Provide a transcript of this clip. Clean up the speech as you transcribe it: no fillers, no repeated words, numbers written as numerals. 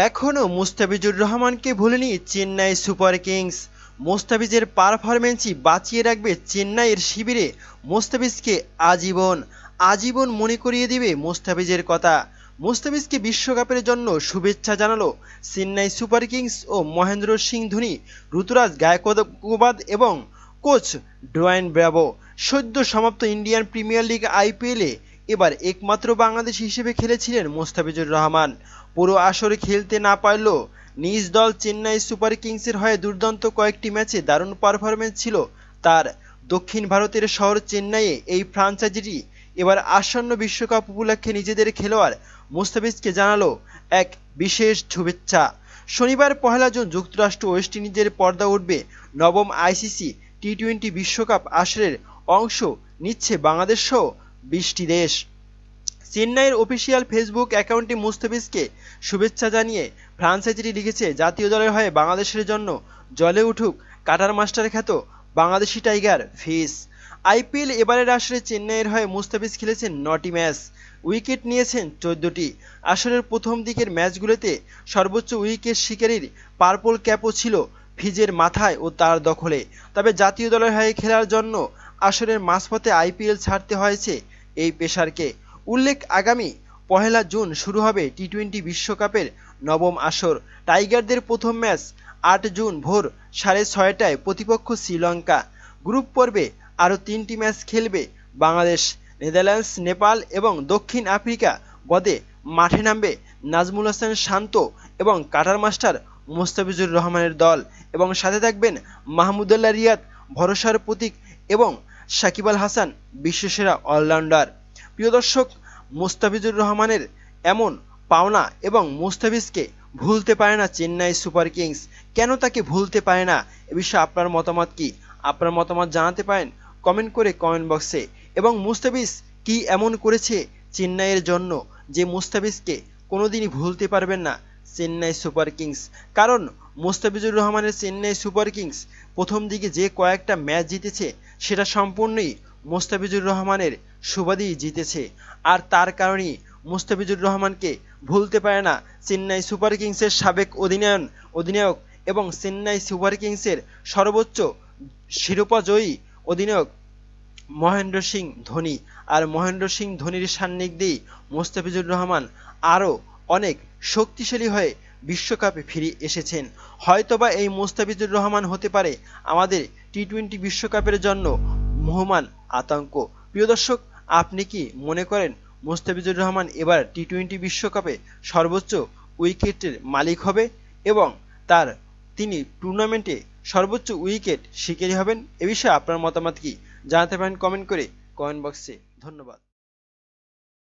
এখনও মুস্তাফিজুর রহমানকে ভুলেনি Chennai super Kings. মুস্তাফিজের পারফরম্যান্সই বাঁচিয়ে রাখবে চেন্নাইয়ের শিবিরে মুস্তাফিজকে আজীবন মনে করিয়ে দিবে মুস্তাফিজের কথা। মুস্তাফিজকে বিশ্বকাপের জন্য শুভেচ্ছা জানালো চেন্নাই সুপার কিংস ও মহেন্দ্র সিং ধোনি, ঋতুরাজ গায়কোয়াদ এবং কোচ ডোয়াইন ব্রাভো। সদ্য সমাপ্ত ইন্ডিয়ান প্রিমিয়ার লিগ আইপিএলে এবার একমাত্র বাংলাদেশি হিসেবে খেলেছিলেন মুস্তাফিজুর রহমান। পুরো আসরে খেলতে না পারলেও নিজ দল চেন্নাই সুপার কিংসের হয়ে দুর্দান্ত কয়েকটি ম্যাচে দারুণ পারফরম্যান্স ছিল তার। দক্ষিণ ভারতের শহর চেন্নাইয়ে এই ফ্র্যাঞ্চাইজিটি এবার আসন্ন বিশ্বকাপ উপলক্ষে নিজেদের খেলোয়াড় মুস্তাফিজকে জানালো এক বিশেষ শুভেচ্ছা। শনিবার 1 জুন যুক্তরাষ্ট্র ওয়েস্ট ইন্ডিজের পর্দা উঠবে নবম আইসিসি টি-20 বিশ্বকাপ আসরের অংশ নিচ্ছে বাংলাদেশ সহ 20টি দেশ। চেন্নাইয়ের অফিসিয়াল ফেসবুক অ্যাকাউন্টে মুস্তাফিজকে শুভেচ্ছা জানিয়ে ফ্র্যাঞ্চাইজিটি লিখেছে, জাতীয় দলের হয়ে বাংলাদেশের জন্য জ্বলে উঠুক কাটার মাস্টার খ্যাত বাংলাদেশি টাইগার ফিশ। আইপিএল এবারের আসরে চেন্নাইয়ের হয়ে মুস্তাফিজ খেলেছেন 9টি ম্যাচ, উইকেট নিয়েছেন 14টি। আসরের প্রথম দিকের ম্যাচগুলোতে সর্বোচ্চ উইকেট শিকারীর পার্পল ক্যাপও ছিল ফিজের মাথায় ও তার দখলে। তবে জাতীয় দলের হয়ে খেলার জন্য আসরের মাঝপথে আইপিএল ছাড়তে হয়েছে এই পেসারকে। উল্লেখ, আগামী 1 জুন শুরু হবে টি-20 বিশ্বকাপের নবম আসর। টাইগারদের প্রথম ম্যাচ 8 জুন ভোর 6:30টায় প্রতিপক্ষ শ্রীলঙ্কা। গ্রুপ পর্বে আরও 3টি ম্যাচ খেলবে বাংলাদেশ। নেদারল্যান্ডস, নেপাল এবং দক্ষিণ আফ্রিকা বদে মাঠে নামবে নাজমুল হাসান শান্ত এবং কাটার মাস্টার মুস্তাফিজুর রহমানের দল, এবং সাথে থাকবেন মাহমুদুল্লাহ রিয়াদ, ভরসার প্রতীক এবং সাকিব আল হাসান, বিশ্বসেরা অলরাউন্ডার। প্রিয় দর্শক, মুস্তাফিজুর রহমানের এমন পাওনা এবং মুস্তাফিজকে ভুলতে পারে না চেন্নাই সুপার কিংস। কেন তাকে ভুলতে পারে না, এ বিষয়ে আপনার মতামত কি? আপনার মতামত জানাতে পারেন কমেন্ট করে কমেন্ট বক্সে। এবং মুস্তাফিজ কি এমন করেছে চেন্নাইয়ের জন্য যে মুস্তাফিজকে কোনোদিনই ভুলতে পারবেন না চেন্নাই সুপার কিংস? কারণ মুস্তাফিজুর রহমানের চেন্নাই সুপার কিংস প্রথম দিকে যে কয়েকটা ম্যাচ জিতেছে সেটা সম্পূর্ণই মুস্তাফিজুর রহমানের সুবাদেই জিতেছে। আর তার কারণেই মুস্তাফিজুর রহমানকে ভুলতে পারে না চেন্নাই সুপার কিংসের সাবেক অধিনায়ক এবং চেন্নাই সুপার কিংসের সর্বোচ্চ শিরোপা জয়ী অধিনায়ক মহেন্দ্র সিং ধোনি। আর মহেন্দ্র সিং ধোনির সান্নিধ্যেই মুস্তাফিজুর রহমান আরও অনেক শক্তিশালী হয়ে বিশ্বকাপে ফিরে এসেছেন। হয়তোবা এই মুস্তাফিজুর রহমান হতে পারে আমাদের টি-20 বিশ্বকাপের জন্য মহমান আতঙ্ক। প্রিয় দর্শক, আপনি কি মনে করেন মুস্তাফিজুর রহমান এবার টি-20 বিশ্বকাপে সর্বোচ্চ উইকেটের মালিক হবে এবং তিনি টুর্নামেন্টে সর্বোচ্চ উইকেট শিকারী হবেন? এ বিষয়ে আপনার মতামত কি জানাতে পারেন কমেন্ট করে কমেন্ট বক্সে। ধন্যবাদ।